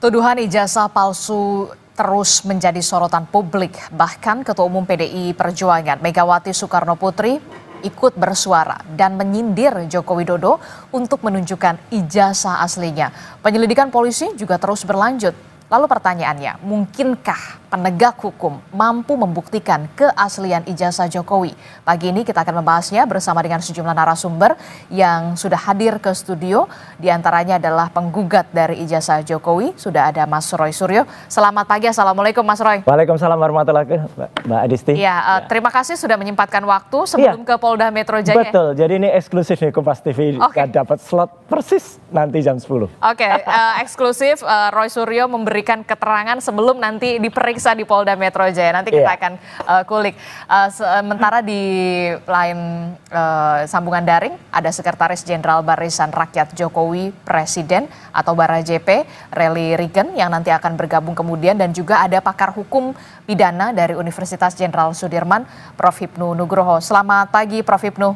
Tuduhan ijazah palsu terus menjadi sorotan publik. Bahkan Ketua Umum PDI Perjuangan Megawati Soekarno Putri ikut bersuara dan menyindir Joko Widodo untuk menunjukkan ijazah aslinya. Penyelidikan polisi juga terus berlanjut. Lalu pertanyaannya, mungkinkah penegak hukum mampu membuktikan keaslian ijazah Jokowi? Pagi ini kita akan membahasnya bersama dengan sejumlah narasumber yang sudah hadir ke studio. Di antaranya adalah penggugat dari ijazah Jokowi. Sudah ada Mas Roy Suryo. Selamat pagi, Assalamualaikum Mas Roy. Waalaikumsalam warahmatullahi wabarakatuh, Mbak Adisti. Terima kasih sudah menyempatkan waktu sebelum ke Polda Metro Jaya. Betul, jadi ini eksklusif nih Kompas TV. Dapat slot persis nanti jam 10. Eksklusif Roy Suryo memberikan keterangan sebelum nanti diperiksa di Polda Metro Jaya. Nanti kita akan kulik. Sementara di lain sambungan daring ada Sekretaris Jenderal Barisan Rakyat Jokowi Presiden atau BARAJP, Relly Regan, yang nanti akan bergabung kemudian, dan juga ada pakar hukum pidana dari Universitas Jenderal Sudirman, Prof. Hipnu Nugroho. Selamat pagi Prof. Hipnu.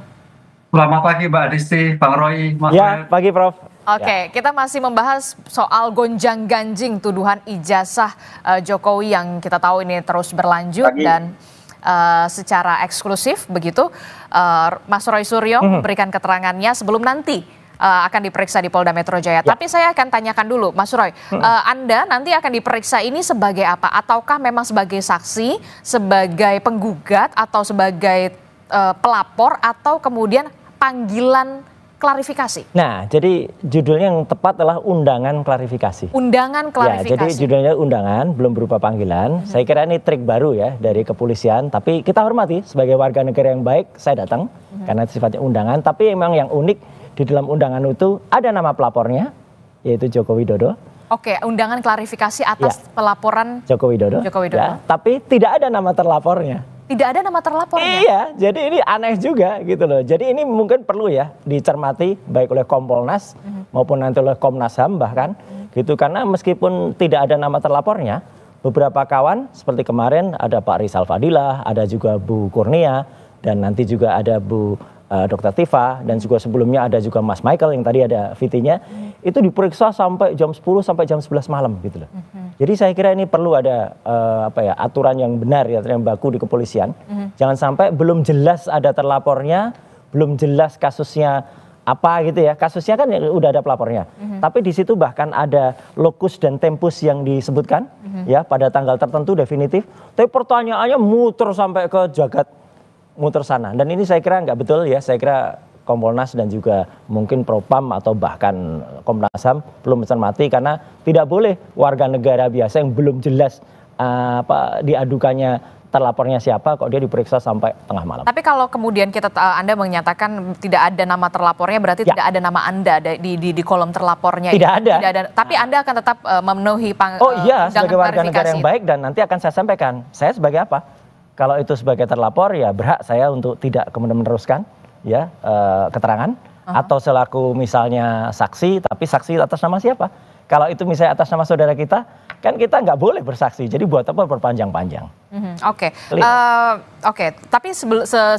Selamat pagi Mbak Adisti, Bang Roy, Mas Roy. Pagi Prof. Kita masih membahas soal gonjang-ganjing tuduhan ijazah Jokowi yang kita tahu ini terus berlanjut dan secara eksklusif begitu. Mas Roy Suryo memberikan keterangannya sebelum nanti akan diperiksa di Polda Metro Jaya. Tapi saya akan tanyakan dulu, Mas Roy, Anda nanti akan diperiksa ini sebagai apa? Ataukah memang sebagai saksi, sebagai penggugat, atau sebagai pelapor, atau kemudian panggilan klarifikasi? Nah, jadi judulnya yang tepat adalah undangan klarifikasi. Undangan klarifikasi. Ya, jadi judulnya undangan, belum berupa panggilan. Saya kira ini trik baru ya dari kepolisian, tapi kita hormati sebagai warga negara yang baik, saya datang karena sifatnya undangan. Tapi memang yang unik di dalam undangan itu ada nama pelapornya, yaitu Joko Widodo. Undangan klarifikasi atas pelaporan Joko Widodo. Ya, tapi tidak ada nama terlapornya. Tidak ada nama terlapornya? Iya, jadi ini aneh juga gitu loh. Jadi ini mungkin perlu ya dicermati baik oleh Kompolnas maupun nanti oleh Komnas HAM bahkan gitu. Karena meskipun tidak ada nama terlapornya, beberapa kawan seperti kemarin ada Pak Rizal Fadilah, ada juga Bu Kurnia, dan nanti juga ada Bu Dr. Tifa, dan juga sebelumnya ada juga Mas Michael yang tadi ada VT-nya, itu diperiksa sampai jam 10 sampai jam 11 malam gitu loh. Jadi saya kira ini perlu ada aturan yang benar ya, yang baku di kepolisian. Jangan sampai belum jelas ada terlapornya, belum jelas kasusnya apa gitu ya. Kasusnya kan udah ada pelapornya. Tapi di situ bahkan ada lokus dan tempus yang disebutkan ya pada tanggal tertentu definitif. Tapi pertanyaannya muter sampai ke jagat muter sana, dan ini saya kira nggak betul ya. Saya kira Kompolnas dan juga mungkin Propam atau bahkan Komnas HAM belum mencermati, karena tidak boleh warga negara biasa yang belum jelas diadukannya terlapornya siapa kok dia diperiksa sampai tengah malam. Tapi kalau kemudian Anda menyatakan tidak ada nama terlapornya, berarti tidak ada nama Anda di kolom terlapornya. Tidak ada. Tapi Anda akan tetap memenuhi sebagai warga negara yang baik, dan nanti akan saya sampaikan saya sebagai apa. Kalau itu sebagai terlapor ya berhak saya untuk tidak kemudian meneruskan ya keterangan, atau selaku misalnya saksi, tapi saksi atas nama siapa? Kalau itu misalnya atas nama saudara kita, kan kita nggak boleh bersaksi. Jadi buat apa berpanjang-panjang? Tapi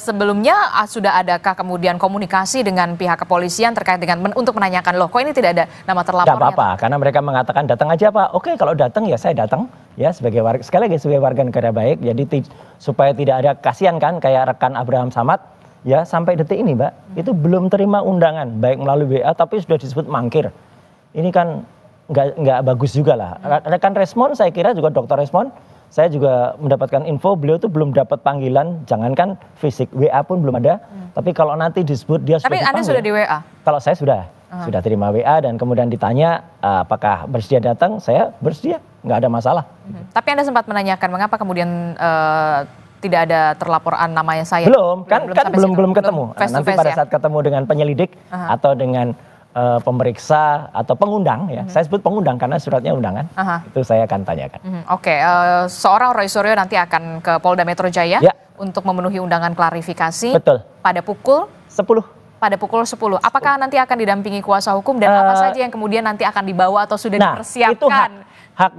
sebelumnya sudah adakah kemudian komunikasi dengan pihak kepolisian terkait dengan untuk menanyakan, loh kok ini tidak ada nama terlapornya? Nggak apa-apa, karena mereka mengatakan datang aja Pak. Oke, kalau datang ya saya datang ya sebagai warga, sekali lagi sebagai warga negara baik. Jadi supaya tidak ada kasihan kan kayak rekan Abraham Samad ya, sampai detik ini Mbak itu belum terima undangan baik melalui WA tapi sudah disebut mangkir. Ini kan nggak bagus juga lah. Rekan Respon saya kira juga Dokter Respon, saya juga mendapatkan info beliau tuh belum dapat panggilan, jangankan fisik, WA pun belum ada. Tapi kalau nanti disebut dia sudah dipanggil. Tapi Anda sudah di WA? Kalau saya sudah terima WA, dan kemudian ditanya apakah bersedia datang, saya bersedia, nggak ada masalah. Tapi Anda sempat menanyakan mengapa kemudian tidak ada terlaporan namanya saya? Belum ketemu. Nanti pada saat ketemu dengan penyelidik atau dengan pemeriksa atau pengundang ya, saya sebut pengundang karena suratnya undangan, itu saya akan tanyakan. Seorang Roy Suryo nanti akan ke Polda Metro Jaya untuk memenuhi undangan klarifikasi. Betul. Pada pukul 10. Pada pukul 10. Apakah nanti akan didampingi kuasa hukum, dan apa saja yang kemudian nanti akan dibawa atau sudah dipersiapkan? Itu hak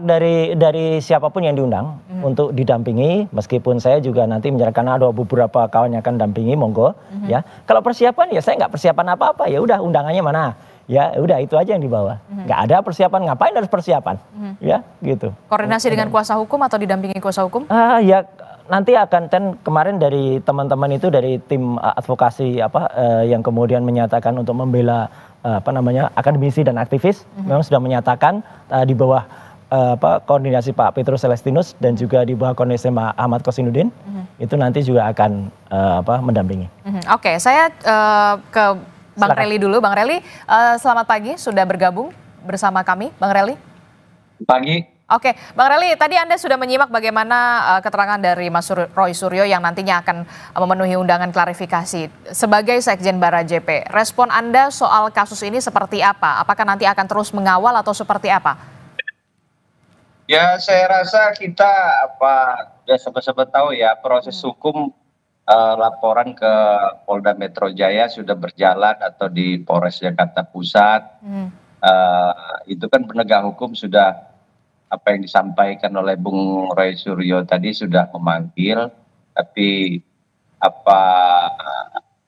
dari siapapun yang diundang untuk didampingi, meskipun saya juga nanti menyerahkan ada beberapa kawan yang akan dampingi, monggo ya. Kalau persiapan ya saya nggak persiapan apa-apa, ya udah undangannya mana Ya udah itu aja yang dibawa. Nggak ada persiapan, ngapain harus persiapan? Ya gitu. Koordinasi dengan kuasa hukum atau didampingi kuasa hukum? Ya nanti akan kemarin dari teman-teman itu dari tim advokasi yang kemudian menyatakan untuk membela akademisi dan aktivis memang sudah menyatakan di bawah koordinasi Pak Petrus Celestinus dan juga di bawah koordinasi Pak Ahmad Kosinudin itu nanti juga akan mendampingi. Oke, saya ke Bang Rely dulu. Bang Rely, selamat pagi, sudah bergabung bersama kami, Bang Rely. Pagi. Oke, Bang Rely, tadi Anda sudah menyimak bagaimana keterangan dari Mas Roy Suryo yang nantinya akan memenuhi undangan klarifikasi. Sebagai Sekjen Barajp, respon Anda soal kasus ini seperti apa? Apakah nanti akan terus mengawal atau seperti apa? Ya, saya rasa kita udah sebut tahu ya proses hukum laporan ke Polda Metro Jaya sudah berjalan atau di Polres Jakarta Pusat. Itu kan penegak hukum sudah apa yang disampaikan oleh Bung Roy Suryo tadi sudah memanggil, tapi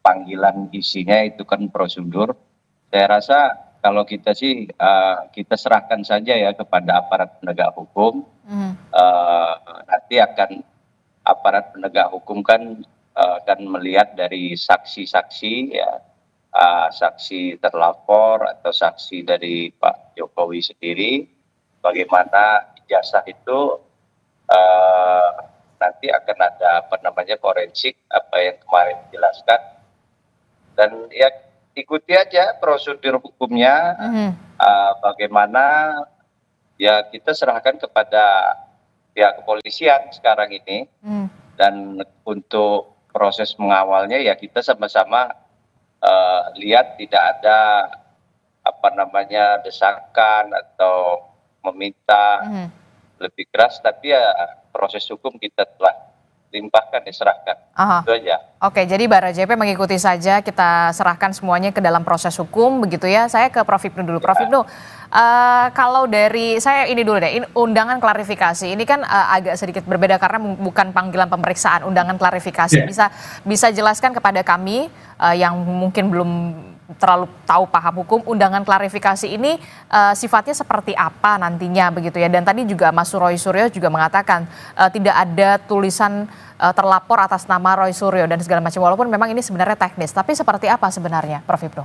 panggilan isinya itu kan prosedur. Saya rasa kalau kita sih kita serahkan saja ya kepada aparat penegak hukum. Nanti akan aparat penegak hukum kan akan melihat dari saksi-saksi ya, saksi terlapor atau saksi dari Pak Jokowi sendiri, bagaimana ijazah itu nanti akan ada forensik apa yang kemarin dijelaskan, dan ya ikuti aja prosedur hukumnya. Bagaimana ya kita serahkan kepada pihak kepolisian sekarang ini, dan untuk proses mengawalnya ya kita sama-sama lihat tidak ada desakan atau meminta lebih keras, tapi ya proses hukum kita telah limpahkan, diserahkan. Itu aja. Oke, jadi Barajp mengikuti saja, kita serahkan semuanya ke dalam proses hukum, begitu ya. Saya ke Prof Hipnu dulu. Prof Hipnu, kalau dari saya ini dulu deh, undangan klarifikasi ini kan agak sedikit berbeda karena bukan panggilan pemeriksaan, undangan klarifikasi. Bisa jelaskan kepada kami yang mungkin belum terlalu tahu paham hukum, undangan klarifikasi ini sifatnya seperti apa nantinya begitu ya. Dan tadi juga Mas Roy Suryo juga mengatakan tidak ada tulisan terlapor atas nama Roy Suryo dan segala macam, walaupun memang ini sebenarnya teknis, tapi seperti apa sebenarnya, Prof Hipnu?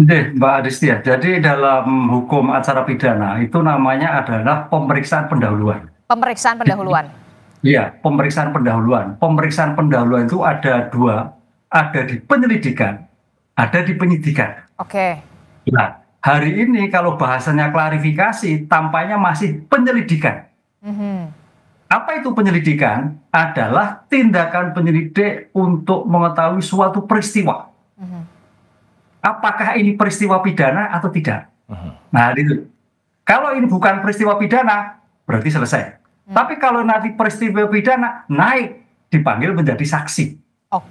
Mbak Adisti, jadi dalam hukum acara pidana itu namanya adalah pemeriksaan pendahuluan. Pemeriksaan pendahuluan. Iya, pemeriksaan pendahuluan. Pemeriksaan pendahuluan itu ada dua, ada di penyelidikan, ada di penyidikan. Oke. Nah, hari ini kalau bahasanya klarifikasi, tampaknya masih penyelidikan. Apa itu penyelidikan? Adalah tindakan penyelidik untuk mengetahui suatu peristiwa. Apakah ini peristiwa pidana atau tidak? Nah, itu. Kalau ini bukan peristiwa pidana, berarti selesai. Tapi kalau nanti peristiwa pidana naik, dipanggil menjadi saksi.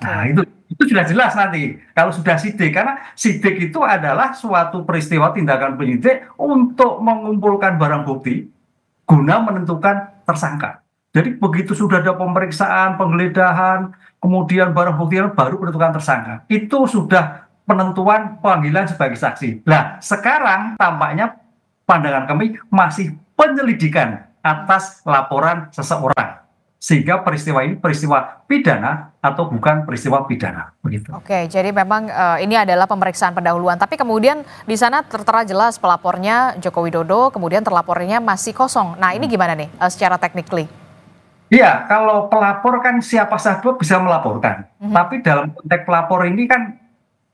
Nah, itu sudah jelas nanti kalau sudah sidik, karena sidik itu adalah suatu peristiwa tindakan penyidik untuk mengumpulkan barang bukti guna menentukan tersangka. Jadi begitu sudah ada pemeriksaan, penggeledahan, kemudian barang bukti baru penentukan tersangka. Itu sudah penentuan panggilan sebagai saksi. Nah, sekarang tampaknya pandangan kami masih penyelidikan atas laporan seseorang. Sehingga peristiwa ini peristiwa pidana atau bukan peristiwa pidana, begitu. Oke, jadi memang ini adalah pemeriksaan pendahuluan. Tapi kemudian di sana tertera jelas pelapornya Joko Widodo, kemudian terlapornya masih kosong. Nah, ini gimana nih secara technically? Iya, kalau pelapor kan siapa saja bisa melaporkan. Tapi dalam konteks pelapor ini kan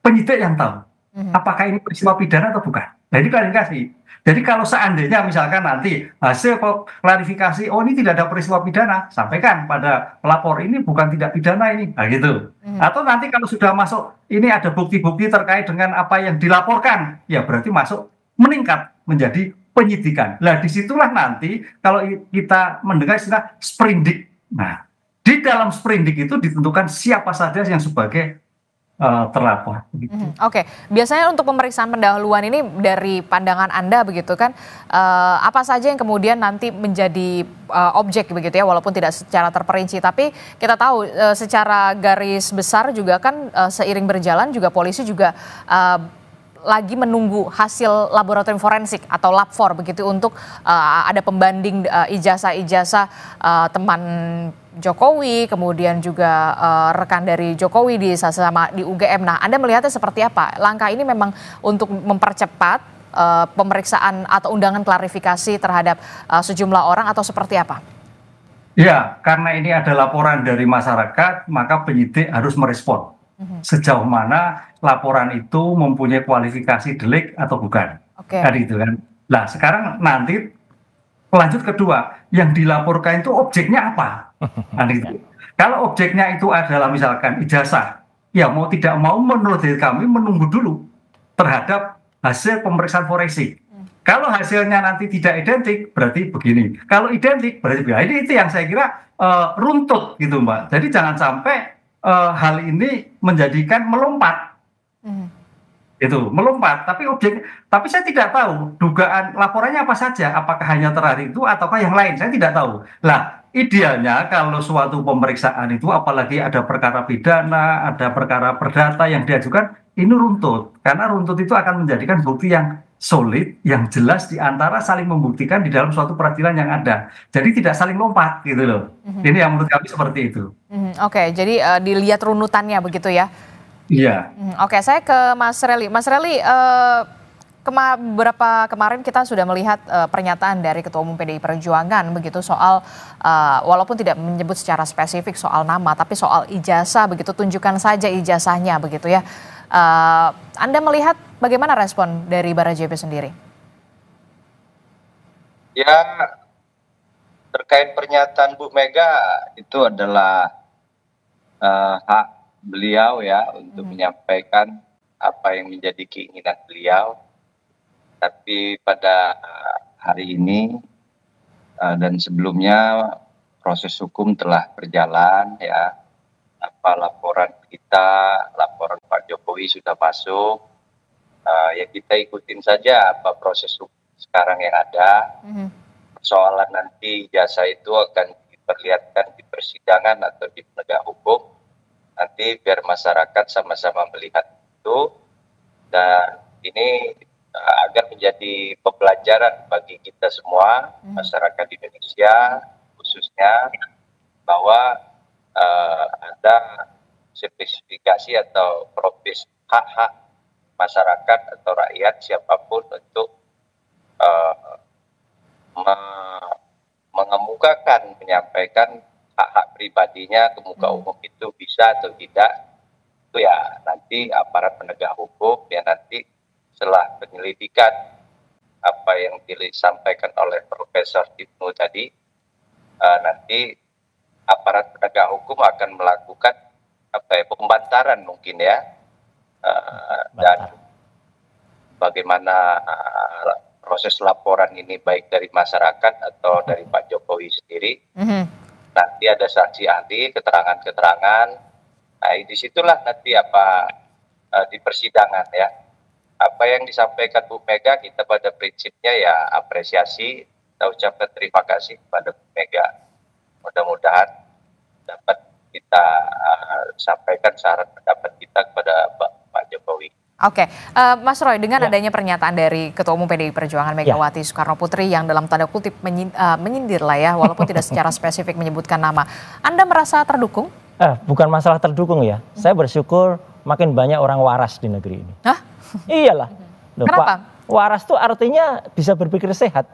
penyidik yang tahu apakah ini peristiwa pidana atau bukan. Nah, ini klarifikasi. Jadi kalau seandainya misalkan nanti hasil klarifikasi, oh ini tidak ada peristiwa pidana, sampaikan pada pelapor ini bukan tidak pidana ini, nah gitu. Atau nanti kalau sudah masuk, ini ada bukti-bukti terkait dengan apa yang dilaporkan, ya berarti masuk meningkat menjadi penyidikan. Nah disitulah nanti kalau kita mendengar istilah sprindik. Nah di dalam sprindik itu ditentukan siapa saja yang sebagai terlapor. Oke, biasanya untuk pemeriksaan pendahuluan ini dari pandangan Anda begitu kan, apa saja yang kemudian nanti menjadi objek begitu ya, walaupun tidak secara terperinci, tapi kita tahu secara garis besar juga kan seiring berjalan juga polisi juga lagi menunggu hasil laboratorium forensik atau lab 4 begitu untuk ada pembanding ijazah-ijazah teman Jokowi, kemudian juga rekan dari Jokowi di UGM. Nah, Anda melihatnya seperti apa? Langkah ini memang untuk mempercepat pemeriksaan atau undangan klarifikasi terhadap sejumlah orang atau seperti apa? Ya, karena ini ada laporan dari masyarakat, maka penyidik harus merespon sejauh mana laporan itu mempunyai kualifikasi delik atau bukan. Tadi itu kan. Nah, sekarang nanti lanjut kedua, yang dilaporkan itu objeknya apa? Nah, itu. Kalau objeknya itu adalah misalkan ijazah, ya mau tidak mau menurut kami menunggu dulu terhadap hasil pemeriksaan forensik. Kalau hasilnya nanti tidak identik, berarti begini. Kalau identik, berarti begini. Ini itu yang saya kira runtut gitu, Mbak. Jadi jangan sampai hal ini menjadikan melompat. Itu melompat, tapi saya tidak tahu dugaan laporannya apa saja, apakah hanya terhadap itu ataukah yang lain, saya tidak tahu. Lah, idealnya kalau suatu pemeriksaan itu apalagi ada perkara pidana, ada perkara perdata yang diajukan, ini runtut, karena runtut itu akan menjadikan bukti yang solid, yang jelas di antara saling membuktikan di dalam suatu peradilan yang ada. Jadi tidak saling lompat gitu loh. Ini yang menurut kami seperti itu. Oke, jadi dilihat runutannya begitu ya. Iya. Oke, saya ke Mas Relly. Mas Relly, beberapa kemarin kita sudah melihat pernyataan dari Ketua Umum PDI Perjuangan begitu soal walaupun tidak menyebut secara spesifik soal nama, tapi soal ijazah begitu, tunjukkan saja ijazahnya begitu ya. Anda melihat bagaimana respon dari Barajp sendiri? Ya, terkait pernyataan Bu Mega itu adalah hak beliau ya untuk menyampaikan apa yang menjadi keinginan beliau. Tapi pada hari ini dan sebelumnya proses hukum telah berjalan ya. Apa laporan kita, laporan Pak Jokowi sudah masuk. Ya kita ikutin saja apa proses hukum sekarang yang ada. Persoalan nanti jasa itu akan diperlihatkan di persidangan atau di penegak hukum. Nanti biar masyarakat sama-sama melihat itu, dan ini agar menjadi pembelajaran bagi kita semua, masyarakat Indonesia khususnya, bahwa ada spesifikasi atau profil hak-hak masyarakat atau rakyat siapapun untuk mengemukakan, menyampaikan hak-hak pribadinya ke muka umum itu bisa atau tidak, itu ya nanti aparat penegak hukum ya nanti setelah penyelidikan apa yang disampaikan oleh Profesor Ibnu tadi, nanti aparat penegak hukum akan melakukan pembantaran mungkin ya, dan bagaimana proses laporan ini baik dari masyarakat atau dari Pak Jokowi sendiri. Nanti ada saksi ahli, keterangan-keterangan. Nah, disitulah nanti apa di persidangan ya. Apa yang disampaikan Bu Mega, kita pada prinsipnya ya apresiasi, kita ucapkan terima kasih kepada Bu Mega. Mudah-mudahan dapat kita sampaikan saran pendapat kita kepada Pak Jokowi. Oke, Mas Roy, dengan adanya pernyataan dari Ketua Umum PDI Perjuangan Megawati Soekarno Putri yang dalam tanda kutip menyindir lah ya, walaupun tidak secara spesifik menyebutkan nama, Anda merasa terdukung? Bukan masalah terdukung ya, saya bersyukur makin banyak orang waras di negeri ini. Hah? Iyalah. Kenapa? Waras itu artinya bisa berpikir sehat.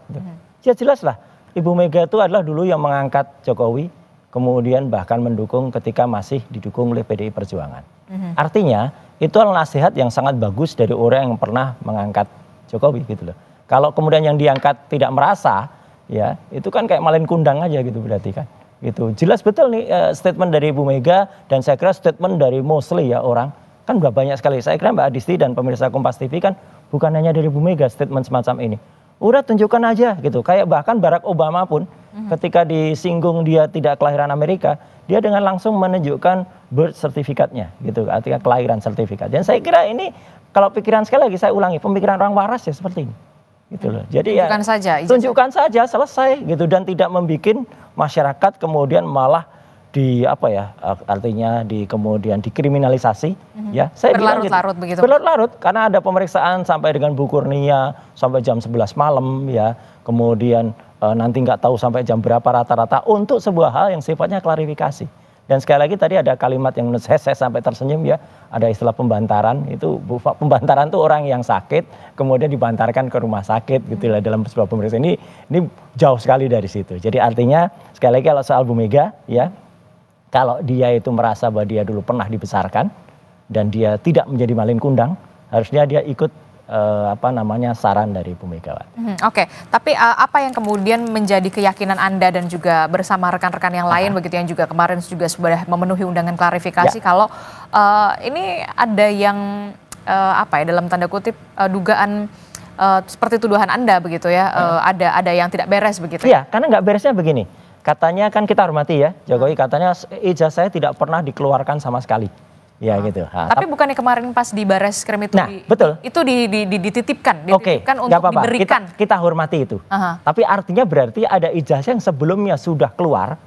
Ya jelas lah, Ibu Mega itu adalah dulu yang mengangkat Jokowi, kemudian bahkan mendukung ketika masih didukung oleh PDI Perjuangan. Artinya itu adalah nasihat yang sangat bagus dari orang yang pernah mengangkat Jokowi gitu loh. Kalau kemudian yang diangkat tidak merasa, ya itu kan kayak malin kundang aja gitu berarti kan. Gitu. Jelas betul nih statement dari Ibu Mega, dan saya kira statement dari mostly ya orang kan udah banyak sekali. Saya kira Mbak Adisti dan pemirsa Kompas TV kan bukan hanya dari Ibu Mega statement semacam ini. Udah tunjukkan aja gitu. Kayak bahkan Barack Obama pun ketika disinggung dia tidak kelahiran Amerika, dia dengan langsung menunjukkan birth certificate-nya gitu, artinya kelahiran sertifikat. Dan saya kira ini kalau pikiran, sekali lagi saya ulangi, pemikiran orang waras ya seperti ini. Gitu loh. Jadi tunjukkan saja, tunjukkan saja selesai gitu, dan tidak membuat masyarakat kemudian malah artinya kemudian dikriminalisasi, ya. Saya bilang gitu. Berlarut-larut begitu. Berlarut-larut karena ada pemeriksaan sampai dengan Bu Kurnia sampai jam 11 malam, ya. Kemudian nanti nggak tahu sampai jam berapa rata-rata untuk sebuah hal yang sifatnya klarifikasi. Dan sekali lagi tadi ada kalimat yang saya sampai tersenyum, ya, ada istilah pembantaran. Itu pembantaran tuh orang yang sakit kemudian dibantarkan ke rumah sakit gitu lah dalam sebuah pemeriksaan. Ini jauh sekali dari situ. Jadi artinya sekali lagi kalau soal Bu Mega, ya, kalau dia itu merasa bahwa dia dulu pernah dibesarkan dan dia tidak menjadi malin kundang, harusnya dia ikut saran dari Bu Megawati. Oke, tapi apa yang kemudian menjadi keyakinan Anda dan juga bersama rekan-rekan yang lain begitu yang juga kemarin juga sudah memenuhi undangan klarifikasi kalau ini ada yang dalam tanda kutip dugaan seperti tuduhan Anda begitu ya, ada yang tidak beres begitu. Iya, karena nggak beresnya begini. Katanya kan kita hormati ya, Jokowi katanya ijazah saya tidak pernah dikeluarkan sama sekali. Ya gitu. Tapi bukannya kemarin pas di Bareskrim itu betul. Itu dititipkan Oke, untuk diberikan. Kita hormati itu. Tapi artinya berarti ada ijazah yang sebelumnya sudah keluar.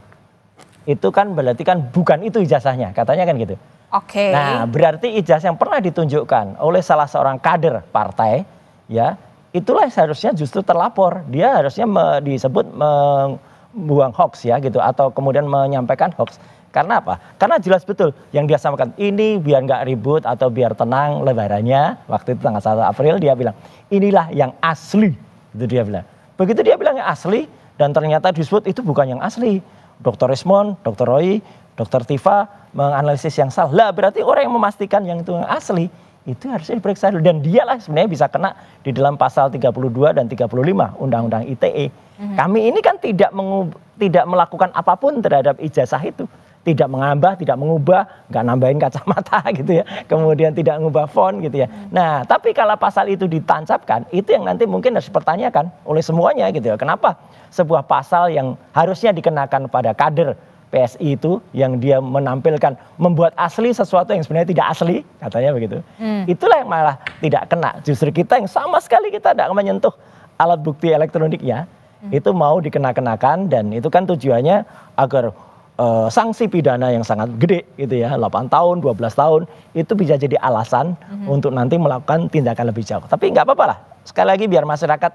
Itu kan berarti kan bukan itu ijazahnya, katanya kan gitu. Oke. Nah, berarti ijazah yang pernah ditunjukkan oleh salah seorang kader partai, ya, itulah seharusnya justru terlapor. Dia harusnya disebut membuang hoax, ya gitu, atau kemudian menyampaikan hoax. Karena apa? Karena jelas betul yang dia sampaikan ini biar nggak ribut atau biar tenang lebarannya. Waktu itu tanggal 1 April dia bilang inilah yang asli. Itu dia bilang. Begitu dia bilang yang asli dan ternyata disebut itu bukan yang asli. Dr. Rismond, Dr. Roy, Dr. Tifa menganalisis yang salah. Lah berarti orang yang memastikan yang itu yang asli itu harusnya diperiksa dulu. Dan dialah sebenarnya bisa kena di dalam pasal 32 dan 35 Undang-Undang ITE. Kami ini kan tidak melakukan apapun terhadap ijazah itu. Tidak mengambah, tidak mengubah, nggak nambahin kacamata gitu ya. Kemudian tidak mengubah font gitu ya. Nah, tapi kalau pasal itu ditancapkan, itu yang nanti mungkin harus dipertanyakan oleh semuanya gitu ya. Kenapa sebuah pasal yang harusnya dikenakan pada kader PSI itu, yang dia menampilkan, membuat asli sesuatu yang sebenarnya tidak asli, katanya begitu. Itulah yang malah tidak kena. Justru kita yang sama sekali kita tidak menyentuh alat bukti elektroniknya, itu mau dikenakan dan itu kan tujuannya agar sanksi pidana yang sangat gede gitu ya, 8 tahun, 12 tahun, itu bisa jadi alasan untuk nanti melakukan tindakan lebih jauh. Tapi nggak apa-apa lah, sekali lagi biar masyarakat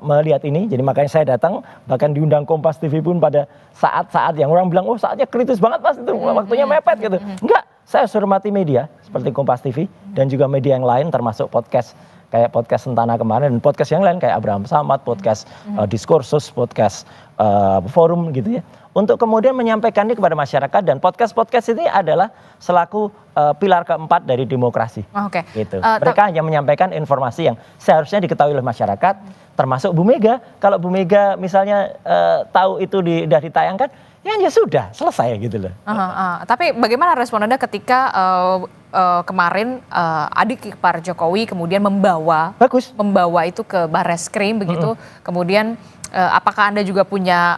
melihat ini, jadi makanya saya datang, bahkan diundang Kompas TV pun pada saat-saat yang orang bilang, oh saatnya kritis banget Mas, itu waktunya mepet gitu. Enggak, saya hormati media seperti Kompas TV dan juga media yang lain termasuk podcast, kayak podcast Sentana kemarin dan podcast yang lain kayak Abraham Samad, podcast Diskursus, podcast Forum gitu ya. Untuk kemudian menyampaikan ini kepada masyarakat dan podcast-podcast ini adalah selaku pilar keempat dari demokrasi. Oke. Gitu. Mereka hanya menyampaikan informasi yang seharusnya diketahui oleh masyarakat, termasuk Bu Mega. Kalau Bu Mega misalnya tahu itu sudah ditayangkan, ya sudah selesai gitu loh. Tapi bagaimana respon Anda ketika kemarin adik ipar Jokowi kemudian membawa itu ke Bareskrim begitu, kemudian apakah Anda juga punya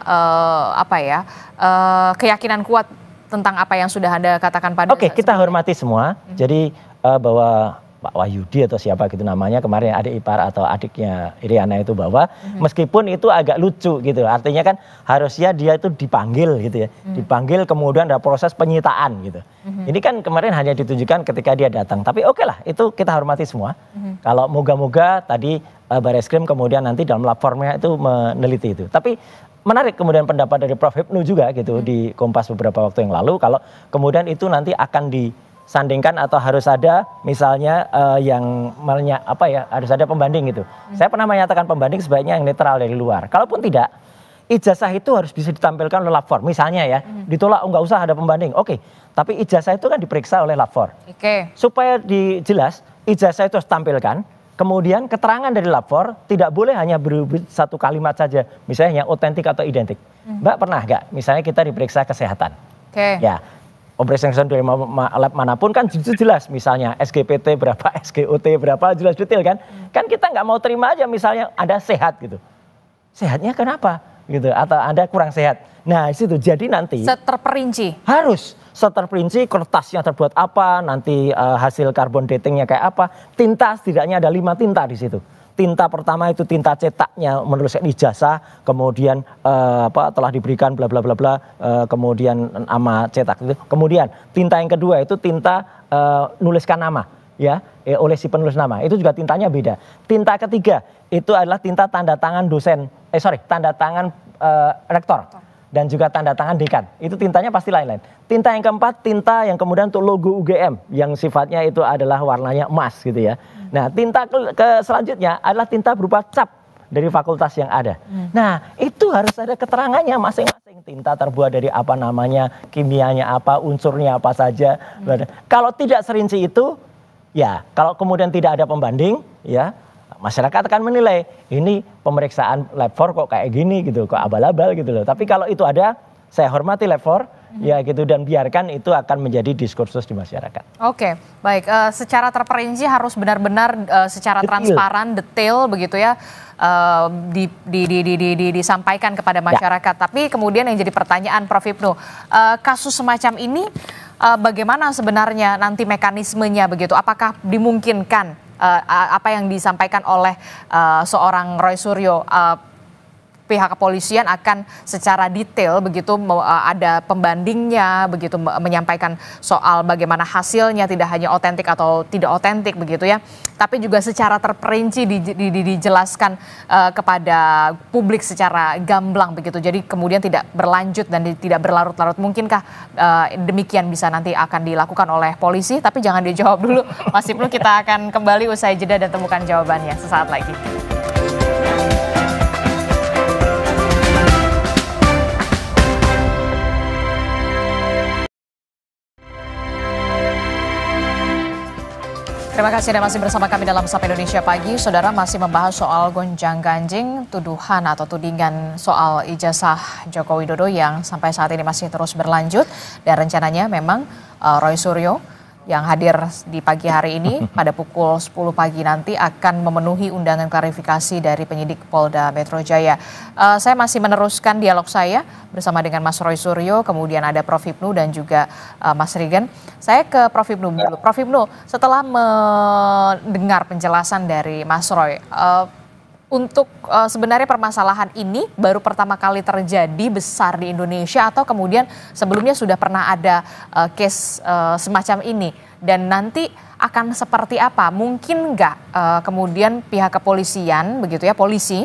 keyakinan kuat tentang apa yang sudah Anda katakan pada Oke, kita hormati semua. Jadi bahwa Pak Wahyudi atau siapa gitu namanya kemarin adik ipar atau adiknya Iriana itu bawa, meskipun itu agak lucu gitu. Artinya kan harusnya dia itu dipanggil gitu ya. Dipanggil kemudian ada proses penyitaan gitu. Ini kan kemarin hanya ditunjukkan ketika dia datang. Tapi oke lah, itu kita hormati semua. Kalau moga-moga tadi Bareskrim kemudian nanti dalam platformnya itu meneliti itu. Tapi menarik kemudian pendapat dari Prof. Hipnu juga gitu di Kompas beberapa waktu yang lalu. Kalau kemudian itu nanti akan disandingkan atau harus ada misalnya harus ada pembanding gitu. Saya pernah menyatakan pembanding sebaiknya yang netral dari luar. Kalaupun tidak, ijazah itu harus bisa ditampilkan oleh lapor. Misalnya ya, ditolak nggak usah ada pembanding. Oke, tapi ijazah itu kan diperiksa oleh lapor. Supaya jelas, ijazah itu harus tampilkan. Kemudian keterangan dari lapor tidak boleh hanya satu kalimat saja, misalnya yang otentik atau identik. Mbak pernah nggak? Misalnya kita diperiksa kesehatan. Ya, pemeriksaan dari lab manapun kan jelas, misalnya SGPT berapa, SGOT berapa, jelas detail kan. Kan kita nggak mau terima aja misalnya Anda sehat gitu. Sehatnya kenapa? Gitu, atau Anda kurang sehat. Nah, situ jadi nanti terperinci. Harus terperinci kertasnya terbuat apa, nanti hasil carbon datingnya kayak apa, tinta setidaknya ada 5 tinta di situ. tinta pertama itu tinta cetaknya menuliskan ijazah, kemudian telah diberikan bla bla bla bla, kemudian nama cetak itu. Kemudian tinta yang kedua itu tinta nuliskan nama, ya, oleh si penulis nama. Itu juga tintanya beda. Tinta ketiga itu adalah tinta tanda tangan tanda tangan rektor dan juga tanda tangan dekan. Itu tintanya pasti lain-lain. Tinta yang keempat, tinta yang kemudian untuk logo UGM yang sifatnya itu adalah warnanya emas gitu ya. Nah, tinta selanjutnya adalah tinta berupa cap dari fakultas yang ada. Nah, itu harus ada keterangannya masing-masing. Tinta terbuat dari apa namanya, kimianya apa, unsurnya apa saja. Kalau tidak serinci itu, ya, kalau kemudian tidak ada pembanding, ya, masyarakat akan menilai ini pemeriksaan lab 4 kok kayak gini gitu, kok abal-abal gitu loh. Tapi kalau itu ada, saya hormati lab 4, ya gitu, dan biarkan itu akan menjadi diskursus di masyarakat. Oke, baik. Secara terperinci harus benar-benar secara transparan, detail begitu ya, disampaikan kepada masyarakat. Tapi kemudian yang jadi pertanyaan Prof. Hipnu, kasus semacam ini bagaimana sebenarnya nanti mekanismenya begitu? Apakah dimungkinkan apa yang disampaikan oleh seorang Roy Suryo, pihak kepolisian akan secara detail begitu ada pembandingnya begitu, menyampaikan soal bagaimana hasilnya, tidak hanya otentik atau tidak otentik begitu ya, tapi juga secara terperinci dijelaskan kepada publik secara gamblang begitu, jadi kemudian tidak berlanjut dan tidak berlarut-larut. Mungkinkah demikian bisa nanti akan dilakukan oleh polisi? Tapi jangan dijawab dulu Mas Hipnu, kita akan kembali usai jeda dan temukan jawabannya sesaat lagi. Terima kasih Anda masih bersama kami dalam Sapa Indonesia Pagi. Saudara, masih membahas soal gonjang-ganjing tuduhan atau tudingan soal ijazah Joko Widodo yang sampai saat ini masih terus berlanjut. Dan rencananya memang Roy Suryo yang hadir di pagi hari ini pada pukul 10 pagi nanti akan memenuhi undangan klarifikasi dari penyidik Polda Metro Jaya. Saya masih meneruskan dialog saya bersama dengan Mas Roy Suryo, kemudian ada Prof. Hipnu dan juga Mas Regan. Saya ke Prof. Hipnu dulu. Prof. Hipnu, setelah mendengar penjelasan dari Mas Roy, untuk sebenarnya permasalahan ini baru pertama kali terjadi besar di Indonesia atau kemudian sebelumnya sudah pernah ada case semacam ini, dan nanti akan seperti apa? Mungkin nggak kemudian pihak kepolisian begitu ya, polisi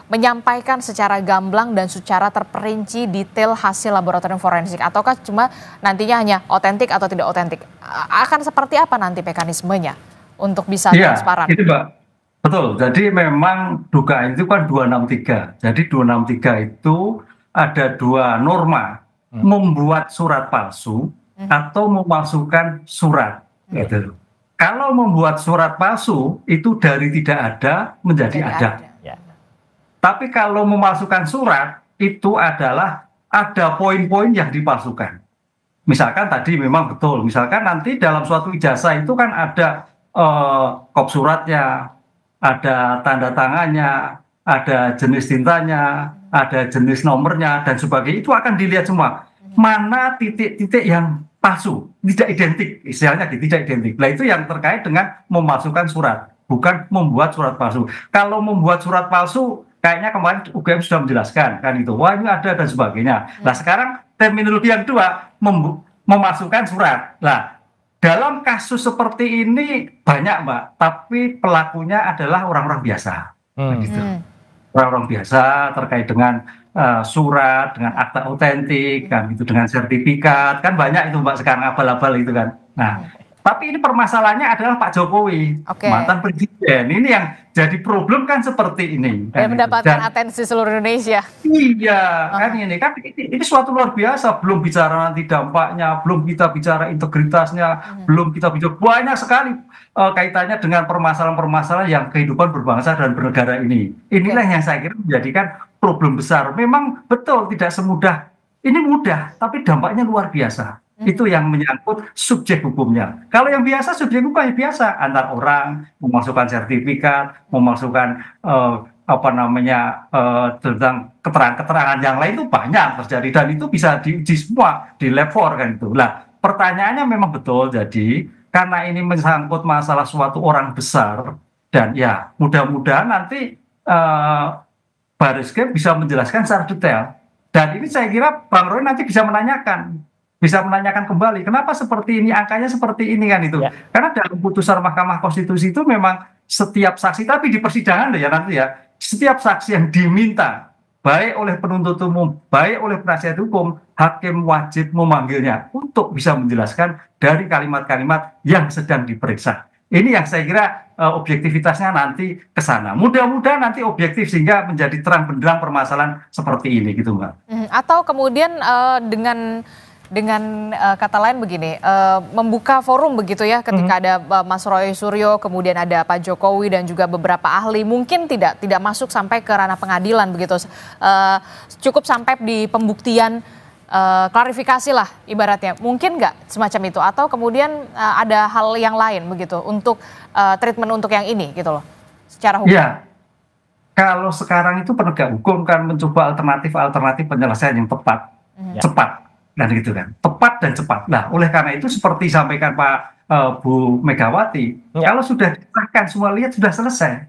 menyampaikan secara gamblang dan secara terperinci detail hasil laboratorium forensik, ataukah cuma nantinya hanya otentik atau tidak otentik? Akan seperti apa nanti mekanismenya untuk bisa transparan? Itu Mbak. Betul, jadi memang dugaan itu kan 263. Jadi 263 itu ada dua norma, membuat surat palsu atau memalsukan surat. Gitu. Kalau membuat surat palsu itu dari tidak ada menjadi ada. Tapi kalau memalsukan surat itu adalah ada poin-poin yang dipalsukan. Misalkan tadi memang betul, misalkan nanti dalam suatu ijazah itu kan ada kop suratnya, ada tanda tangannya, ada jenis tintanya, ada jenis nomornya, dan sebagainya. Itu akan dilihat semua. Mana titik-titik yang palsu, tidak identik, istilahnya tidak identik. Nah, itu yang terkait dengan memalsukan surat, bukan membuat surat palsu. Kalau membuat surat palsu, kayaknya kemarin UGM sudah menjelaskan, kan itu. Wah, ini ada dan sebagainya. Nah, sekarang terminologi yang kedua, memasukkan surat. Nah, dalam kasus seperti ini banyak Mbak, tapi pelakunya adalah orang-orang biasa. Gitu. Orang-orang biasa terkait dengan surat, dengan akta otentik, kan gitu, dengan sertifikat, kan banyak itu Mbak sekarang abal-abal itu kan. Nah, tapi ini permasalahannya adalah Pak Jokowi, mantan presiden. Ini yang jadi problem kan seperti ini. Kan, mendapatkan atensi seluruh Indonesia. Iya, kan ini suatu luar biasa. Belum bicara nanti dampaknya, belum kita bicara integritasnya, belum kita bicara banyak sekali kaitannya dengan permasalahan-permasalahan yang kehidupan berbangsa dan bernegara ini. Inilah yang saya kira menjadikan problem besar. Memang betul tidak semudah, ini mudah, tapi dampaknya luar biasa. Itu yang menyangkut subjek hukumnya. Kalau yang biasa, subjek hukumnya biasa, antar orang, memasukkan sertifikat, memasukkan tentang keterangan-keterangan yang lain itu banyak terjadi, dan itu bisa diuji semua di lab 4 kan itu. Nah, pertanyaannya memang betul, jadi karena ini menyangkut masalah suatu orang besar, dan ya mudah-mudahan nanti Baris Krim bisa menjelaskan secara detail. Dan ini saya kira Bang Roy nanti bisa menanyakan kembali kenapa seperti ini, angkanya seperti ini kan itu. Ya. Karena dalam putusan Mahkamah Konstitusi itu memang setiap saksi, tapi di persidangan ya nanti ya, setiap saksi yang diminta baik oleh penuntut umum, baik oleh penasihat hukum, hakim wajib memanggilnya untuk bisa menjelaskan dari kalimat-kalimat yang sedang diperiksa. Ini yang saya kira objektivitasnya nanti ke sana. Mudah-mudahan nanti objektif sehingga menjadi terang benderang permasalahan seperti ini gitu, Mbak. Atau kemudian dengan kata lain begini, membuka forum begitu ya, ketika ada Mas Roy Suryo, kemudian ada Pak Jokowi dan juga beberapa ahli, mungkin tidak masuk sampai ke ranah pengadilan begitu, cukup sampai di pembuktian, klarifikasi lah ibaratnya, mungkin nggak semacam itu, atau kemudian ada hal yang lain begitu untuk treatment untuk yang ini gitu loh, secara hukum. Iya, kalau sekarang itu penegak hukum kan mencoba alternatif penyelesaian yang tepat, cepat. Dan gitu kan, tepat dan cepat. Nah, oleh karena itu seperti sampaikan Pak Bu Megawati, kalau sudah disahkan semua lihat sudah selesai,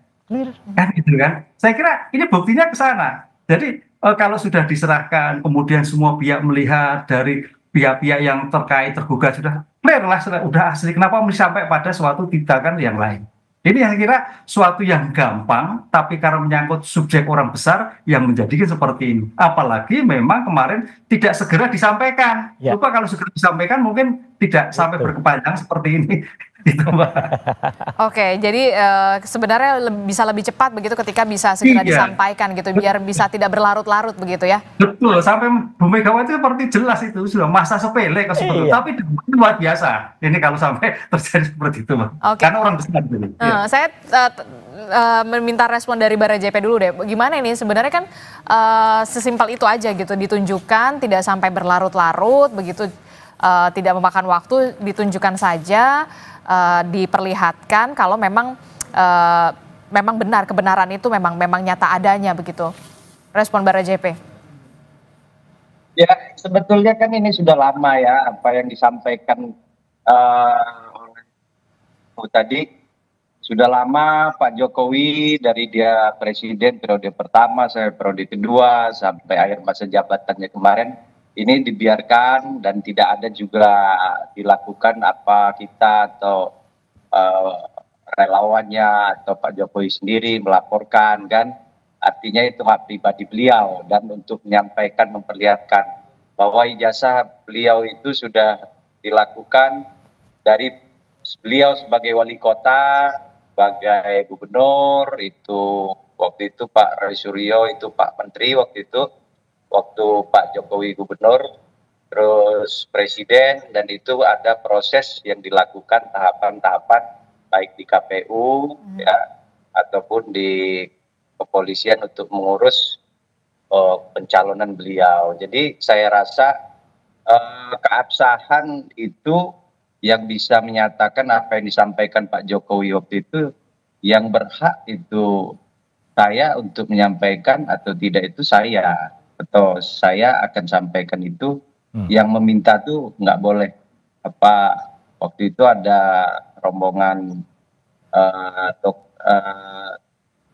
kan gitu kan. Saya kira ini buktinya ke sana. Jadi kalau sudah diserahkan, kemudian semua pihak melihat dari pihak-pihak yang terkait tergugat sudah clear lah, sudah asli. Kenapa mesti sampai pada suatu tindakan yang lain? Ini yang kira suatu yang gampang, tapi karena menyangkut subjek orang besar yang menjadikan seperti ini. Apalagi memang kemarin tidak segera disampaikan. Lupa kalau segera disampaikan mungkin tidak sampai berkepanjangan seperti ini. Gitu, Mbak. Oke, jadi sebenarnya bisa lebih cepat begitu ketika bisa segera disampaikan gitu, biar bisa tidak berlarut-larut begitu ya. Betul, sampai Bu Megawati seperti jelas itu sudah masa sepele ke seperti itu, tapi luar biasa. Ini kalau sampai terjadi seperti itu, Mbak. Karena orang besar ini. Saya meminta respon dari Bara JP dulu deh. Gimana ini sebenarnya kan sesimpel itu aja gitu, ditunjukkan tidak sampai berlarut-larut begitu, tidak memakan waktu, ditunjukkan saja, diperlihatkan kalau memang benar, kebenaran itu memang nyata adanya begitu. Respon Bara JP. Ya, sebetulnya kan ini sudah lama ya apa yang disampaikan oleh tadi. Sudah lama Pak Jokowi dari dia presiden periode pertama sampai periode kedua sampai akhir masa jabatannya kemarin, ini dibiarkan dan tidak ada juga dilakukan apa kita atau relawannya atau Pak Jokowi sendiri melaporkan kan, artinya itu hak pribadi beliau, dan untuk menyampaikan memperlihatkan bahwa ijazah beliau itu sudah dilakukan dari beliau sebagai wali kota, sebagai gubernur, itu waktu itu Pak Roy Suryo itu Pak Menteri waktu itu, waktu Pak Jokowi gubernur, terus presiden, dan itu ada proses yang dilakukan tahapan-tahapan baik di KPU ya ataupun di kepolisian untuk mengurus pencalonan beliau. Jadi saya rasa keabsahan itu yang bisa menyatakan apa yang disampaikan Pak Jokowi waktu itu, yang berhak itu saya untuk menyampaikan atau tidak itu saya, atau saya akan sampaikan itu, yang meminta tuh nggak boleh. Apa waktu itu ada rombongan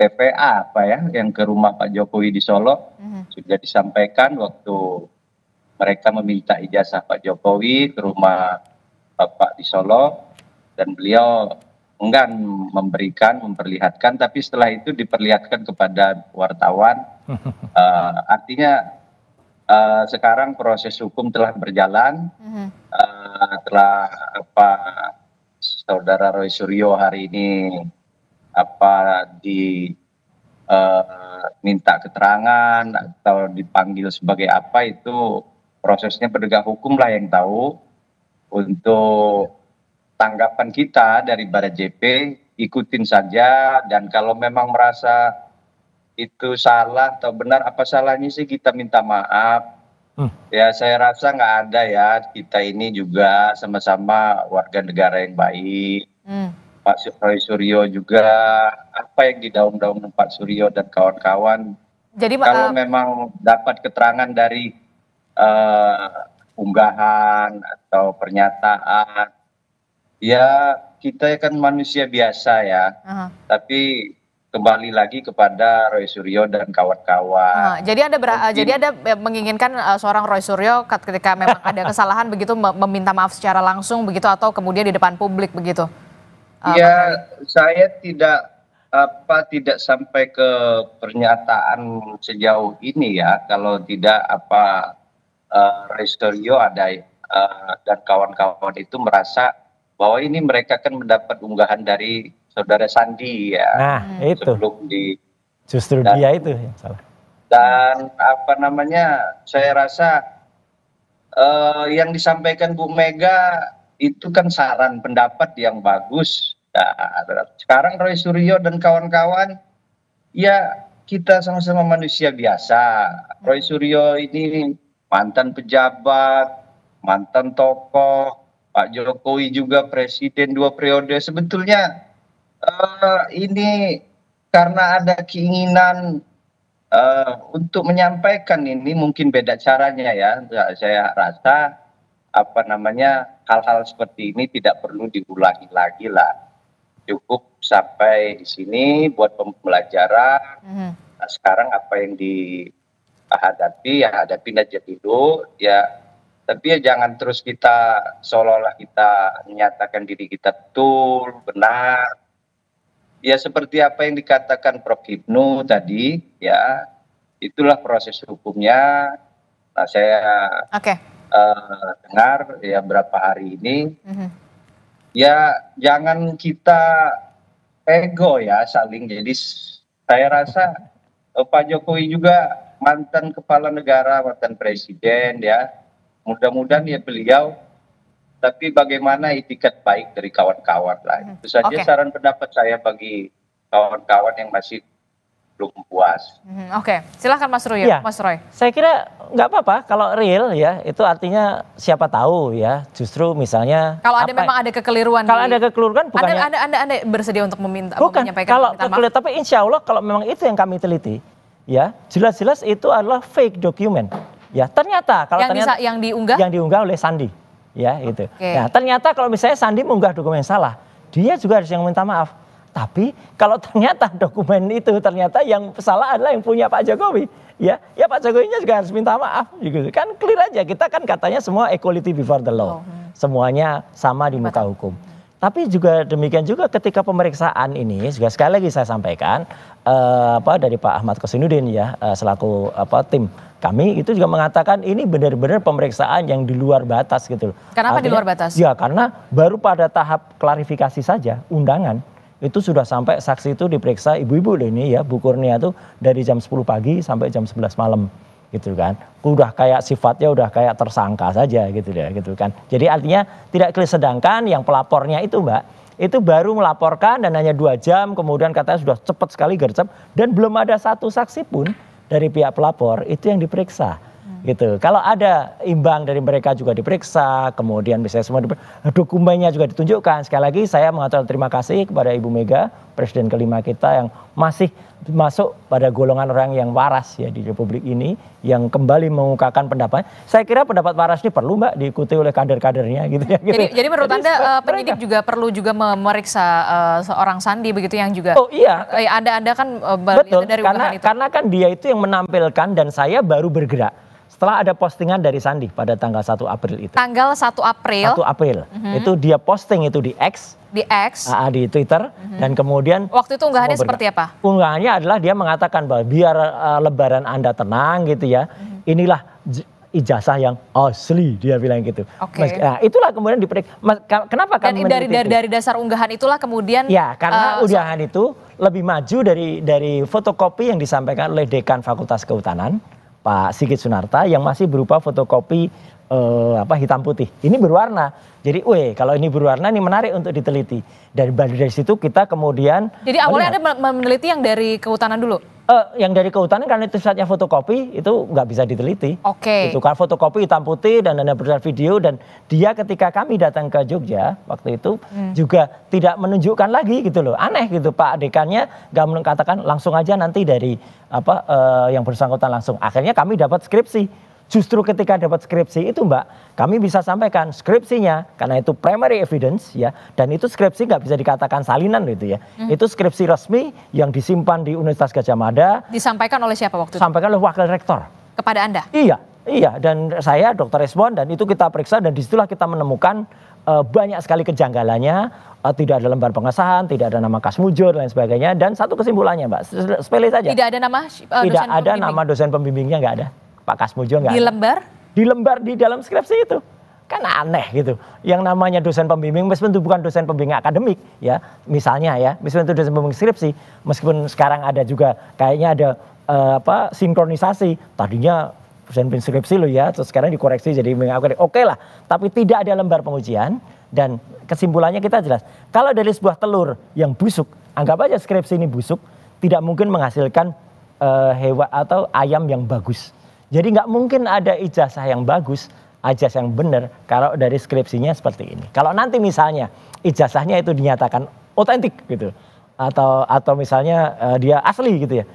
TPA apa ya yang ke rumah Pak Jokowi di Solo, sudah disampaikan waktu mereka meminta ijazah Pak Jokowi ke rumah Bapak di Solo, dan beliau enggan memperlihatkan, tapi setelah itu diperlihatkan kepada wartawan. Artinya sekarang proses hukum telah berjalan, telah saudara Roy Suryo hari ini minta keterangan atau dipanggil sebagai apa, itu prosesnya penegak hukum lah yang tahu. Untuk tanggapan kita dari Bara JP, ikutin saja, dan kalau memang merasa itu salah atau benar, apa salahnya sih kita minta maaf. Ya saya rasa nggak ada ya, kita ini juga sama-sama warga negara yang baik. Pak Roy Suryo juga, apa yang didaung-daung Pak Suryo dan kawan-kawan. Jadi kalau memang dapat keterangan dari unggahan atau pernyataan Ya, kita kan manusia biasa ya, tapi kembali lagi kepada Roy Suryo dan kawan-kawan. Jadi Anda menginginkan seorang Roy Suryo ketika memang ada kesalahan begitu meminta maaf secara langsung begitu atau kemudian di depan publik begitu? Ya, saya tidak sampai ke pernyataan sejauh ini ya, kalau tidak Roy Suryo dan kawan-kawan itu merasa bahwa ini mereka kan mendapat unggahan dari saudara Sandi ya. Nah, itu. Sebelum Justru dia itu yang salah. Dan saya rasa yang disampaikan Bu Mega itu kan saran pendapat yang bagus. Nah, sekarang Roy Suryo dan kawan-kawan, ya kita sama-sama manusia biasa. Roy Suryo ini mantan pejabat, mantan tokoh, Pak Jokowi juga presiden 2 periode. Sebetulnya ini karena ada keinginan untuk menyampaikan ini mungkin beda caranya ya. Saya rasa hal-hal seperti ini tidak perlu diulangi lagi lah. Cukup sampai di sini buat pembelajaran. Nah, sekarang apa yang dihadapi ya hadapin aja dulu ya. Tapi ya jangan terus kita seolah-olah kita menyatakan diri kita betul, benar. Ya seperti apa yang dikatakan Prof. Hipnu tadi, ya itulah proses hukumnya. Nah saya dengar ya berapa hari ini, ya jangan kita ego ya saling. Jadi saya rasa Pak Jokowi juga mantan kepala negara, mantan presiden ya. Mudah-mudahan ya beliau, tapi bagaimana itikat baik dari kawan-kawan lah. Itu saja saran pendapat saya bagi kawan-kawan yang masih belum puas. Silahkan Mas Roy. Ya, Mas Roy. Saya kira nggak apa-apa kalau real ya, itu artinya siapa tahu ya, justru misalnya. Kalau memang ada kekeliruan. Kalau ada kekeliruan bukannya. Anda bersedia untuk menyampaikan kalau kekeliruan, tapi insya Allah kalau memang itu yang kami teliti, ya jelas-jelas itu adalah fake document. Ya ternyata kalau yang diunggah oleh Sandi, ya itu. Nah ternyata kalau misalnya Sandi mengunggah dokumen yang salah, dia juga harus yang minta maaf. Tapi kalau ternyata dokumen itu ternyata yang salah adalah yang punya Pak Jokowi, ya Pak Jokowinya juga harus minta maaf. Gitu. Kan clear aja, kita kan katanya semua equality before the law, semuanya sama di muka hukum. Tapi juga demikian juga ketika pemeriksaan ini, juga sekali lagi saya sampaikan dari Pak Ahmad Kosinudin ya selaku tim kami itu juga mengatakan ini benar-benar pemeriksaan yang di luar batas gitu loh. Kenapa di luar batas? Ya karena baru pada tahap klarifikasi saja undangan itu sudah sampai saksi itu diperiksa ibu-ibu loh ini ya, Bu Kurnia tuh dari jam 10 pagi sampai jam 11 malam gitu kan. Udah kayak sifatnya udah kayak tersangka saja gitu ya gitu kan. Jadi artinya tidak clear, sedangkan yang pelapornya itu Mbak itu baru melaporkan dan hanya 2 jam kemudian katanya sudah cepat sekali gercep dan belum ada satu saksi pun dari pihak pelapor itu yang diperiksa gitu. Kalau ada imbang dari mereka juga diperiksa, kemudian misalnya semua dokumennya juga ditunjukkan. Sekali lagi saya mengatakan terima kasih kepada Ibu Mega, Presiden kelima kita yang masih masuk pada golongan orang yang waras ya di Republik ini, yang kembali mengungkapkan pendapat. Saya kira pendapat waras ini perlu Mbak diikuti oleh kader-kadernya gitu ya. Gitu. Jadi menurut Anda penyidik juga perlu juga memeriksa seorang Sandi begitu yang juga. Oh iya. Anda kan betul, dari karena kan dia itu yang menampilkan dan saya baru bergerak setelah ada postingan dari Sandi pada tanggal 1 April itu. Tanggal 1 April. 1 April. Itu dia posting itu di X. Di X. Di Twitter. Dan kemudian. Waktu itu unggahannya seperti apa? Unggahannya adalah dia mengatakan bahwa biar lebaran Anda tenang gitu ya. Inilah ijazah yang asli, dia bilang gitu. Nah, itulah kemudian kenapa kami dari dasar unggahan itulah kemudian. Ya karena unggahan itu lebih maju dari fotokopi yang disampaikan oleh Dekan Fakultas Kehutanan. Pak Sigit Sunarta yang masih berupa fotokopi hitam putih. Ini berwarna. Jadi, kalau ini berwarna ini menarik untuk diteliti. Dari situ kita kemudian. Jadi awalnya Anda meneliti yang dari kehutanan dulu? Yang dari kehutanan karena itu saatnya fotokopi itu nggak bisa diteliti. Itu kan fotokopi hitam putih dan ada berdasar video dan dia ketika kami datang ke Jogja waktu itu juga tidak menunjukkan lagi gitu loh. Aneh gitu Pak Dekannya nggak mengatakan langsung aja nanti dari yang bersangkutan langsung. Akhirnya kami dapat skripsi Justru ketika dapat skripsi itu Mbak, kami bisa sampaikan skripsinya karena itu primary evidence ya, dan itu skripsi nggak bisa dikatakan salinan gitu ya. Itu skripsi resmi yang disimpan di Universitas Gadjah Mada. Disampaikan oleh siapa waktu itu? Disampaikan oleh wakil rektor. Kepada Anda? Iya, dan saya Dr. Resmond, dan itu kita periksa dan disitulah kita menemukan banyak sekali kejanggalannya, tidak ada lembar pengesahan, tidak ada nama Kas Mujur dan sebagainya, dan satu kesimpulannya Mbak, sepele saja. Tidak ada nama tidak ada nama dosen pembimbingnya, nggak ada. Pak Kas Mujur nggak ada. Di lembar? Di lembar di dalam skripsi itu. Kan aneh gitu. Yang namanya dosen pembimbing, meskipun itu bukan dosen pembimbing akademik ya, misalnya ya, meskipun itu dosen pembimbing skripsi, meskipun sekarang ada juga kayaknya ada sinkronisasi, tadinya dosen skripsi loh ya, terus sekarang dikoreksi jadi oke lah, tapi tidak ada lembar pengujian. Dan kesimpulannya kita jelas, kalau dari sebuah telur yang busuk, anggap aja skripsi ini busuk, tidak mungkin menghasilkan hewan atau ayam yang bagus. Jadi nggak mungkin ada ijazah yang bagus, ijazah yang benar kalau dari skripsinya seperti ini. Kalau nanti misalnya ijazahnya itu dinyatakan otentik gitu, atau misalnya dia asli gitu ya,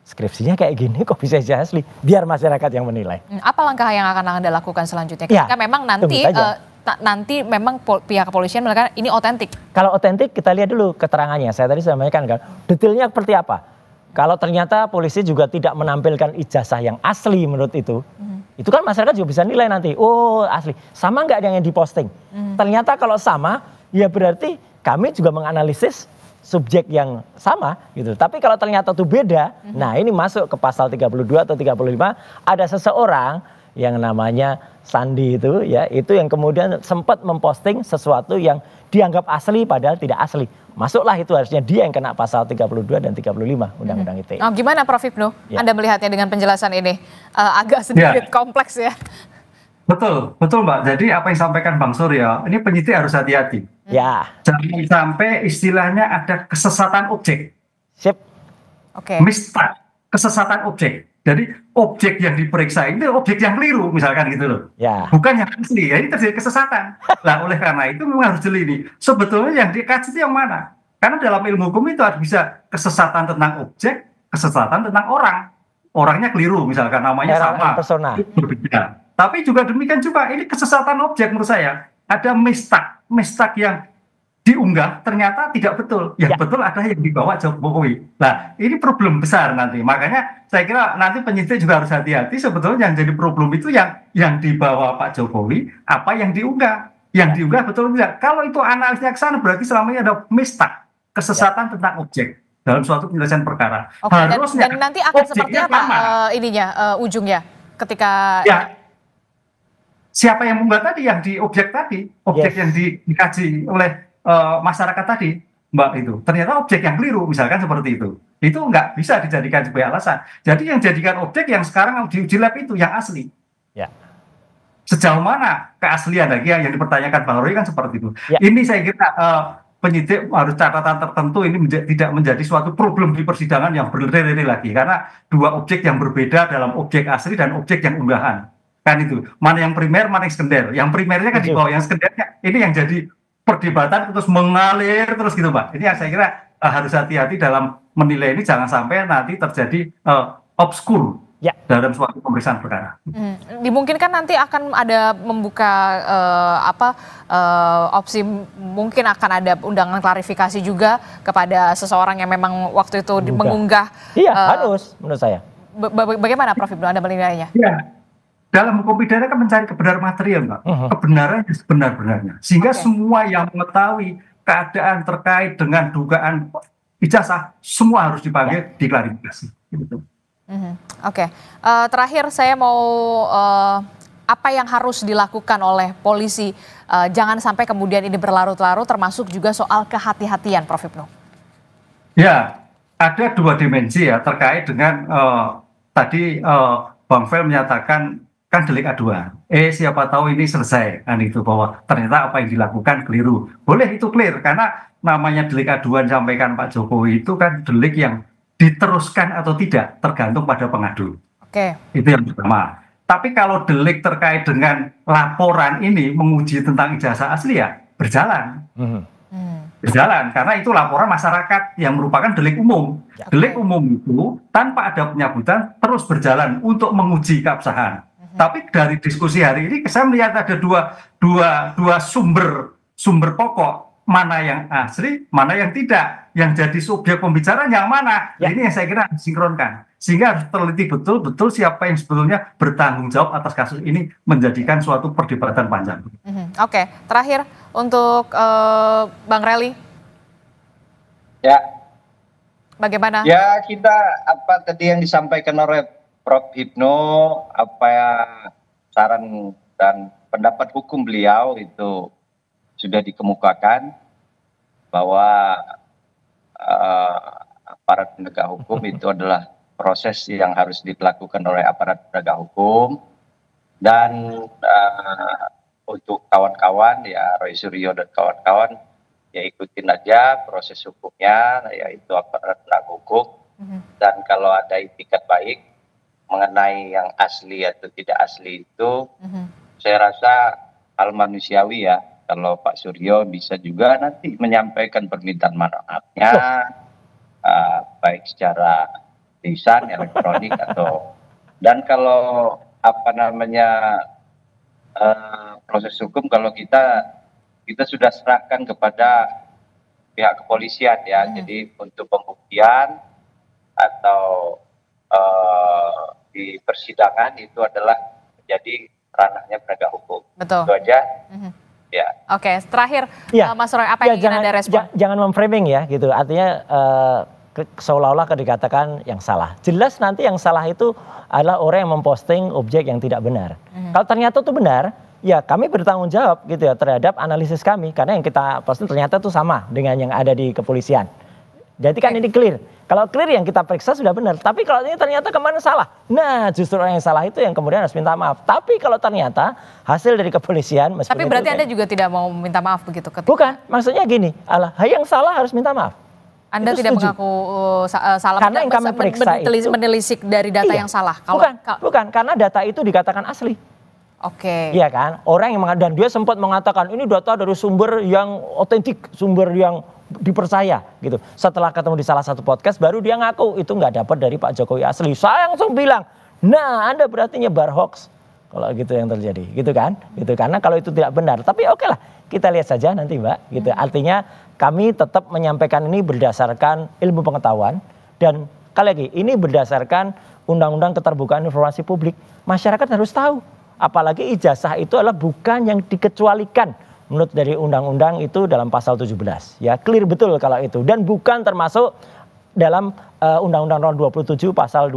skripsinya kayak gini kok bisa ijazah asli, biar masyarakat yang menilai. Apa langkah yang akan Anda lakukan selanjutnya? Ketika memang nanti memang pihak kepolisian mengatakan ini otentik. Kalau otentik kita lihat dulu keterangannya. Saya tadi sampaikan kan, detailnya seperti apa. Kalau ternyata polisi juga tidak menampilkan ijazah yang asli menurut itu kan masyarakat juga bisa nilai nanti. Oh asli, sama nggak yang diposting? Ternyata kalau sama, ya berarti kami juga menganalisis subjek yang sama gitu. Tapi kalau ternyata itu beda, nah ini masuk ke pasal 32 atau 35, ada seseorang yang namanya Sandi itu ya, itu yang kemudian sempat memposting sesuatu yang dianggap asli padahal tidak asli. Masuklah itu, harusnya dia yang kena pasal 32 dan 35 Undang-Undang ITE. Oh, gimana Prof Hipnu? Ya. Anda melihatnya dengan penjelasan ini agak sedikit kompleks ya. Betul Mbak. Jadi apa yang disampaikan Bang Suryo, ini penyidik harus hati-hati. Ya. Jangan sampai istilahnya ada kesesatan objek. Sip. Oke. Mistake, kesesatan objek. Jadi objek yang diperiksa itu objek yang keliru misalkan gitu loh. Ya. Bukan yang asli, ya ini terjadi kesesatan. Nah oleh karena itu memang harus jeli nih. Sebetulnya yang dikaji itu yang mana? Karena dalam ilmu hukum itu harus bisa kesesatan tentang objek, kesesatan tentang orang. Orangnya keliru misalkan, namanya sama. Berbeda. Tapi juga demikian juga, ini kesesatan objek menurut saya. Ada mistake yang diunggah ternyata tidak betul. Yang betul adalah yang dibawa Jokowi. Nah ini problem besar nanti. Makanya saya kira nanti penyidik juga harus hati-hati. Sebetulnya yang jadi problem itu yang dibawa Pak Jokowi, apa yang diunggah. Yang diunggah betul tidak. Kalau itu analisnya ke sana berarti selama ini ada mistake, kesesatan tentang objek dalam suatu penyelesaian perkara. Oke, harusnya dan nanti akan seperti apa ujungnya ketika siapa yang mengunggah tadi, yang di objek tadi, objek yang dikaji oleh masyarakat tadi, Mbak, itu ternyata objek yang keliru misalkan seperti itu nggak bisa dijadikan sebagai alasan. Jadi yang jadikan objek yang sekarang diuji lab itu yang asli. Ya. Sejauh mana keaslian lagi yang dipertanyakan Bang Roy kan seperti itu. Ya. Ini saya kira penyidik harus catatan tertentu, ini tidak menjadi suatu problem di persidangan yang berlari-lari lagi karena dua objek yang berbeda dalam objek asli dan objek yang unggahan. Kan itu, mana yang primer, mana yang sekunder. Yang primernya kan di bawah, yang sekundernya ini yang jadi perdebatan terus mengalir terus gitu Pak. Ini yang saya kira harus hati-hati dalam menilai ini, jangan sampai nanti terjadi obskur dalam suatu pemeriksaan perkara. Dimungkinkan nanti akan ada membuka opsi, mungkin akan ada undangan klarifikasi juga kepada seseorang yang memang waktu itu mengunggah. Iya harus menurut saya. Bagaimana Prof Hipnu Anda menilainya? Iya. Dalam hukum pidana kan mencari kebenaran material, Mbak. Kebenaran sebenar-benarnya. Sehingga semua yang mengetahui keadaan terkait dengan dugaan ijazah, semua harus dipanggil diklarifikasi. Gitu. Oke. Terakhir saya mau apa yang harus dilakukan oleh polisi? Jangan sampai kemudian ini berlarut-larut, termasuk juga soal kehati-hatian, Prof Hipnu. Ya, ada dua dimensi ya terkait dengan tadi Bang Fel menyatakan kan delik aduan. Siapa tahu ini selesai kan itu, bahwa ternyata apa yang dilakukan keliru. Boleh itu clear karena namanya delik aduan sampaikan Pak Jokowi itu kan delik yang diteruskan atau tidak tergantung pada pengadu. Oke. Itu yang pertama. Tapi kalau delik terkait dengan laporan ini menguji tentang ijazah asli ya berjalan. Berjalan karena itu laporan masyarakat yang merupakan delik umum. Delik umum itu tanpa ada pencabutan terus berjalan untuk menguji keabsahan. Tapi dari diskusi hari ini saya melihat ada dua sumber pokok, mana yang asli, mana yang tidak, yang jadi subjek pembicaraan yang mana. Ya. Ini yang saya kira harus sinkronkan, sehingga harus teliti betul siapa yang sebetulnya bertanggung jawab atas kasus ini, menjadikan suatu perdebatan panjang. Oke, terakhir untuk Bang Rally. Ya, Bagaimana? ya kita apa tadi yang disampaikan oleh Prof. Hipno, apa ya saran dan pendapat hukum beliau itu sudah dikemukakan bahwa aparat penegak hukum itu adalah proses yang harus dilakukan oleh aparat penegak hukum, dan untuk kawan-kawan ya Roy Suryo dan kawan-kawan ya ikutin aja proses hukumnya, yaitu aparat penegak hukum. Dan kalau ada itikat baik mengenai yang asli atau tidak asli itu, saya rasa hal manusiawi ya, kalau Pak Suryo bisa juga nanti menyampaikan permintaan maafnya, baik secara lisan, elektronik, dan kalau proses hukum, kalau kita sudah serahkan kepada pihak kepolisian ya, jadi untuk pembuktian atau di persidangan itu adalah menjadi ranahnya penegak hukum. Betul. Itu aja. Ya. Oke, terakhir Mas Roy, apa yang ingin Anda respon? Jangan memframing ya gitu. Artinya seolah-olah dikatakan yang salah. Jelas nanti yang salah itu adalah orang yang memposting objek yang tidak benar. Kalau ternyata itu benar, ya kami bertanggung jawab gitu ya terhadap analisis kami, karena yang kita posting ternyata itu sama dengan yang ada di kepolisian. Jadi kan ini clear. Kalau clear yang kita periksa sudah benar. Tapi kalau ini ternyata kemarin salah. Nah justru orang yang salah itu yang kemudian harus minta maaf. Tapi kalau ternyata hasil dari kepolisian. Tapi berarti Anda juga tidak mau minta maaf begitu ketika? Bukan, maksudnya gini. Yang salah harus minta maaf. Anda itu tidak setuju. mengaku salah. Karena yang kami periksa itu. Menelisik dari data yang salah. Bukan, karena data itu dikatakan asli. Oke. Iya kan, orang yang dan dia sempat mengatakan ini data dari sumber yang otentik, sumber yang dipercaya gitu. Setelah ketemu di salah satu podcast baru dia ngaku itu nggak dapat dari Pak Jokowi asli. Saya langsung bilang, nah Anda berarti nyebar hoax kalau gitu yang terjadi, gitu kan? Gitu karena kalau itu tidak benar. Tapi oke lah, kita lihat saja nanti Mbak. Gitu. Artinya kami tetap menyampaikan ini berdasarkan ilmu pengetahuan dan kali lagi ini berdasarkan Undang-Undang Keterbukaan Informasi Publik. Masyarakat harus tahu. Apalagi ijazah itu adalah bukan yang dikecualikan menurut dari undang-undang itu dalam pasal 17. Ya, clear betul kalau itu dan bukan termasuk dalam Undang-Undang Nomor 27 pasal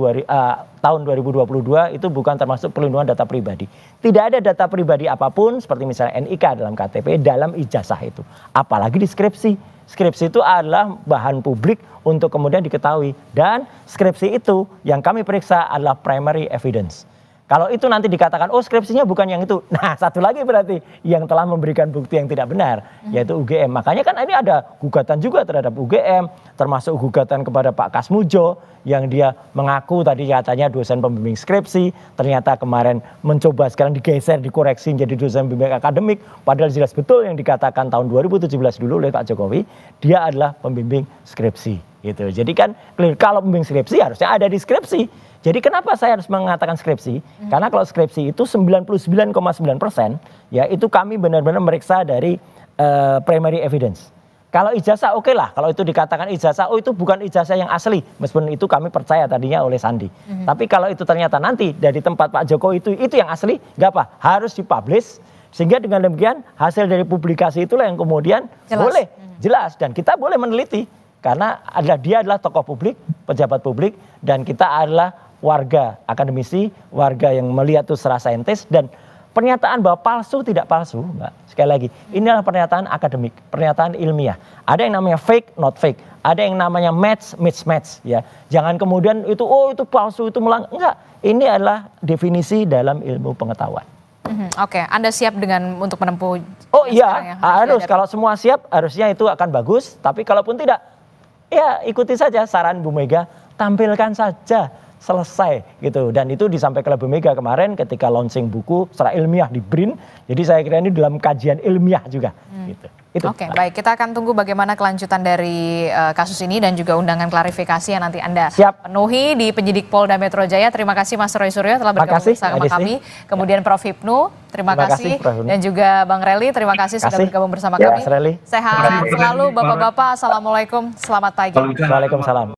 tahun 2022 itu bukan termasuk perlindungan data pribadi. Tidak ada data pribadi apapun seperti misalnya NIK dalam KTP dalam ijazah itu. Apalagi di skripsi. Skripsi itu adalah bahan publik untuk kemudian diketahui dan skripsi itu yang kami periksa adalah primary evidence. Kalau itu nanti dikatakan, oh skripsinya bukan yang itu. Nah satu lagi berarti yang telah memberikan bukti yang tidak benar, yaitu UGM. Makanya kan ini ada gugatan juga terhadap UGM, termasuk gugatan kepada Pak Kasmujo, yang dia mengaku tadi katanya dosen pembimbing skripsi, ternyata kemarin mencoba sekarang digeser, dikoreksi menjadi dosen pembimbing akademik, padahal jelas betul yang dikatakan tahun 2017 dulu oleh Pak Jokowi, dia adalah pembimbing skripsi. Gitu. Jadi kan kalau pembimbing skripsi harusnya ada di skripsi. Jadi kenapa saya harus mengatakan skripsi? Karena kalau skripsi itu 99,9% ya itu kami benar-benar meriksa dari primary evidence. Kalau ijazah oke lah, kalau itu dikatakan ijazah, oh itu bukan ijazah yang asli. Meskipun itu kami percaya tadinya oleh Sandi. Tapi kalau itu ternyata nanti dari tempat Pak Jokowi itu yang asli, nggak apa, harus dipublish. Sehingga dengan demikian hasil dari publikasi itulah yang kemudian boleh jelas dan kita boleh meneliti. Karena dia adalah tokoh publik, pejabat publik, dan kita adalah warga akademisi, warga yang melihat itu secara saintis, dan pernyataan bahwa palsu tidak palsu, Mbak. Sekali lagi, ini adalah pernyataan akademik, pernyataan ilmiah. Ada yang namanya fake, not fake. Ada yang namanya match, mismatch. Ya. Jangan kemudian itu palsu, itu melanggar. Enggak, ini adalah definisi dalam ilmu pengetahuan. Oke, Anda siap untuk menempuh? Oh iya, harus. Kalau semua siap, harusnya itu akan bagus. Tapi kalaupun tidak, ya ikuti saja saran Bu Mega, tampilkan saja selesai gitu. Dan itu disampaikan oleh Bu Mega kemarin ketika launching buku secara ilmiah di BRIN. Jadi saya kira ini dalam kajian ilmiah juga gitu. Oke, baik. Kita akan tunggu bagaimana kelanjutan dari kasus ini dan juga undangan klarifikasi yang nanti Anda penuhi di penyidik Polda Metro Jaya. Terima kasih Mas Roy Suryo telah bergabung bersama kami. Kemudian Prof. Hipnu, terima kasih. Dan juga Bang Reli, terima kasih sudah bergabung bersama kami. Sehat selalu Bapak-Bapak. Assalamualaikum. Selamat pagi. Waalaikumsalam.